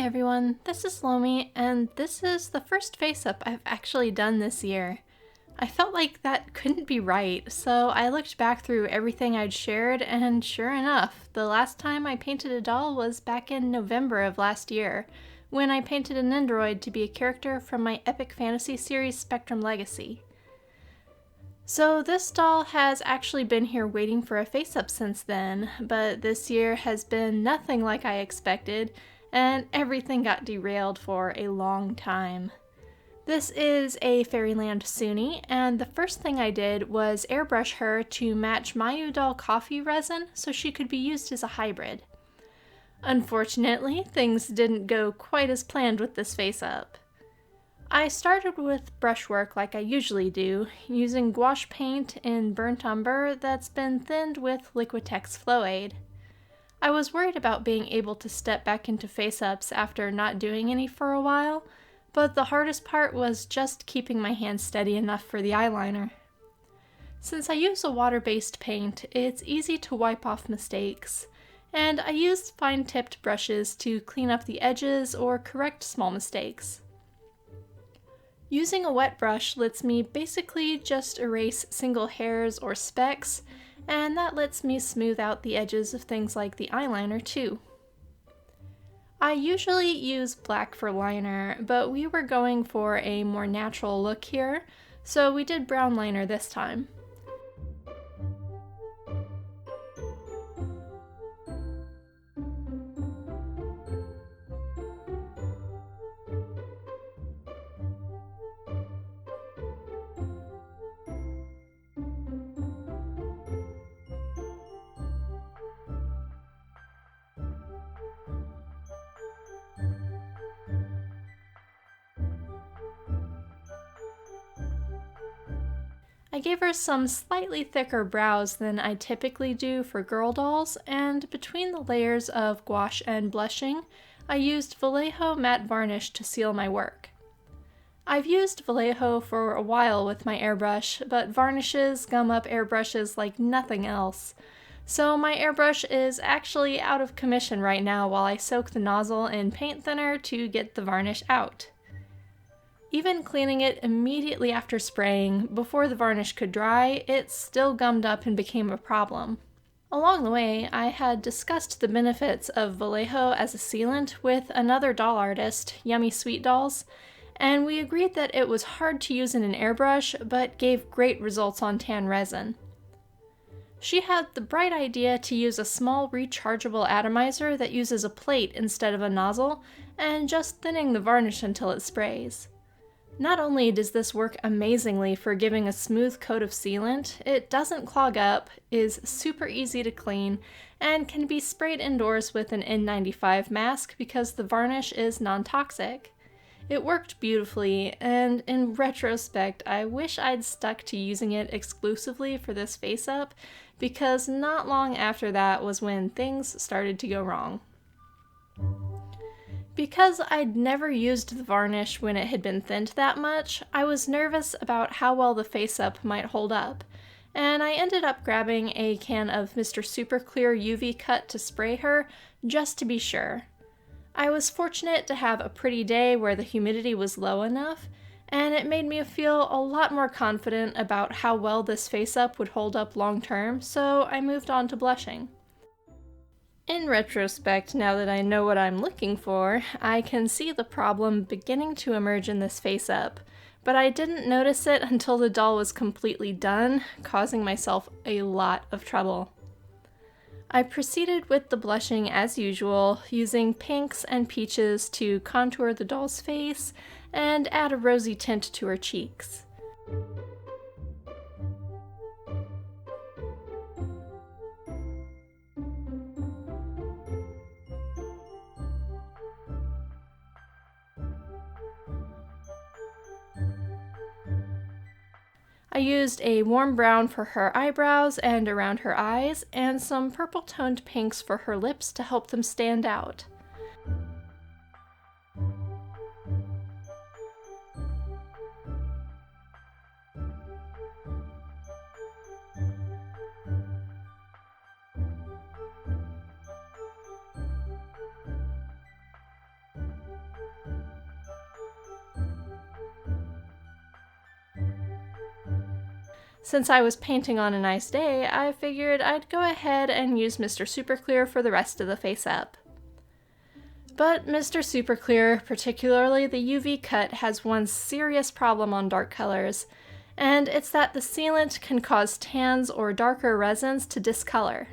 everyone, this is Lomi, and this is the first Faceup I've actually done this year. I felt like that couldn't be right, so I looked back through everything I'd shared, and sure enough, the last time I painted a doll was back in November of last year, when I painted an android to be a character from my epic fantasy series Spectrum Legacy. So this doll has actually been here waiting for a Faceup since then, but this year has been nothing like I expected, and everything got derailed for a long time. This is a Fairyland Soony, and the first thing I did was airbrush her to match Doll coffee resin so she could be used as a hybrid. Unfortunately, things didn't go quite as planned with this Faceup. I started with brushwork like I usually do, using gouache paint in burnt umber that's been thinned with Liquitex Flow Aid. I was worried about being able to step back into Faceups after not doing any for a while, but the hardest part was just keeping my hands steady enough for the eyeliner. Since I use a water-based paint, it's easy to wipe off mistakes, and I used fine-tipped brushes to clean up the edges or correct small mistakes. Using a wet brush lets me basically just erase single hairs or specks, and that lets me smooth out the edges of things like the eyeliner too. I usually use black for liner, but we were going for a more natural look here, so we did brown liner this time. I gave her some slightly thicker brows than I typically do for girl dolls, and between the layers of gouache and blushing, I used Vallejo matte varnish to seal my work. I've used Vallejo for a while with my airbrush, but varnishes gum up airbrushes like nothing else. So my airbrush is actually out of commission right now while I soak the nozzle in paint thinner to get the varnish out. Even cleaning it immediately after spraying, before the varnish could dry, it still gummed up and became a problem. Along the way, I had discussed the benefits of Vallejo as a sealant with another doll artist, YummySweetDolls, and we agreed that it was hard to use in an airbrush, but gave great results on tan resin. She had the bright idea to use a small rechargeable atomizer that uses a plate instead of a nozzle, and just thinning the varnish until it sprays. Not only does this work amazingly for giving a smooth coat of sealant, it doesn't clog up, is super easy to clean, and can be sprayed indoors with an N95 mask because the varnish is non-toxic. It worked beautifully, and in retrospect, I wish I'd stuck to using it exclusively for this Faceup, because not long after that was when things started to go wrong. Because I'd never used the varnish when it had been thinned that much, I was nervous about how well the Faceup might hold up, and I ended up grabbing a can of Mr. Super Clear UV Cut to spray her, just to be sure. I was fortunate to have a pretty day where the humidity was low enough, and it made me feel a lot more confident about how well this Faceup would hold up long term, so I moved on to blushing. In retrospect, now that I know what I'm looking for, I can see the problem beginning to emerge in this Faceup, but I didn't notice it until the doll was completely done, causing myself a lot of trouble. I proceeded with the blushing as usual, using pinks and peaches to contour the doll's face and add a rosy tint to her cheeks. I used a warm brown for her eyebrows and around her eyes, and some purple toned pinks for her lips to help them stand out. Since I was painting on a nice day, I figured I'd go ahead and use Mr. Super Clear for the rest of the face up. But Mr. Super Clear, particularly the UV cut, has one serious problem on dark colors, and it's that the sealant can cause tans or darker resins to discolor.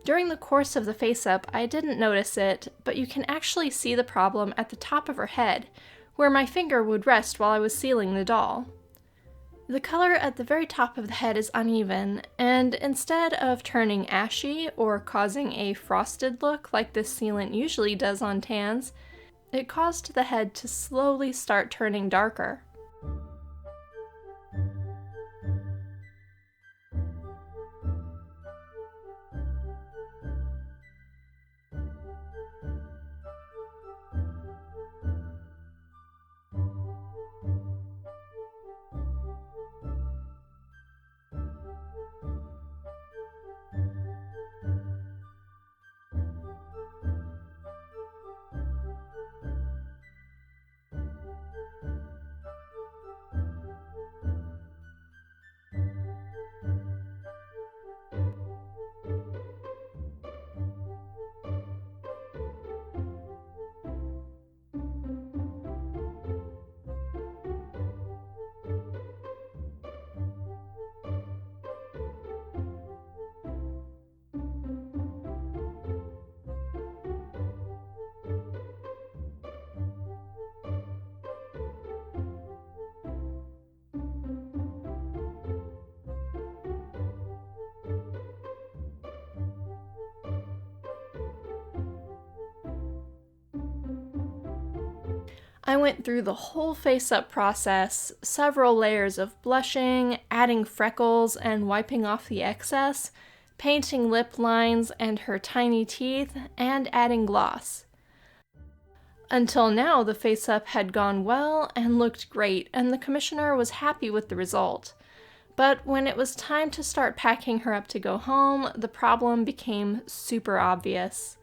During the course of the face-up, I didn't notice it, but you can actually see the problem at the top of her head, where my finger would rest while I was sealing the doll. The color at the very top of the head is uneven, and instead of turning ashy or causing a frosted look like this sealant usually does on tans, it caused the head to slowly start turning darker. I went through the whole face-up process, several layers of blushing, adding freckles and wiping off the excess, painting lip lines and her tiny teeth, and adding gloss. Until now, the face-up had gone well and looked great, and the commissioner was happy with the result. But when it was time to start packing her up to go home, the problem became super obvious.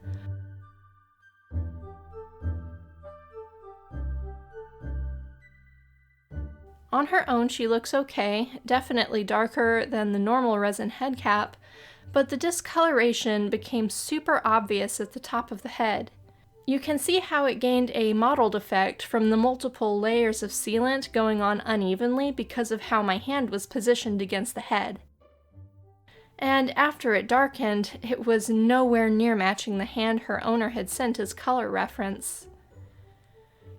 On her own, she looks okay, definitely darker than the normal resin head cap, but the discoloration became super obvious at the top of the head. You can see how it gained a mottled effect from the multiple layers of sealant going on unevenly because of how my hand was positioned against the head. And after it darkened, it was nowhere near matching the hand her owner had sent as color reference.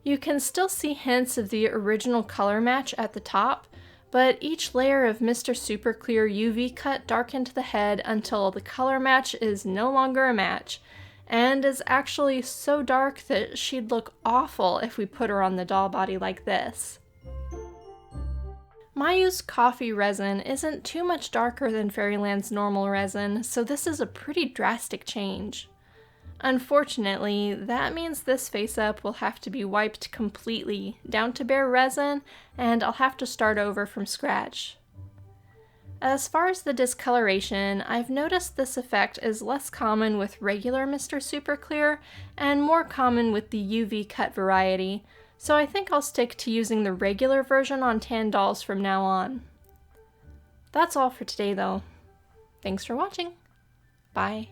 You can still see hints of the original color match at the top, but each layer of Mr. Super Clear UV cut darkened the head until the color match is no longer a match, and is actually so dark that she'd look awful if we put her on the doll body like this. My used coffee resin isn't too much darker than Fairyland's normal resin, so this is a pretty drastic change. Unfortunately, that means this face-up will have to be wiped completely, down to bare resin, and I'll have to start over from scratch. As far as the discoloration, I've noticed this effect is less common with regular Mr. Super Clear, and more common with the UV cut variety, so I think I'll stick to using the regular version on tan dolls from now on. That's all for today though. Thanks for watching. Bye.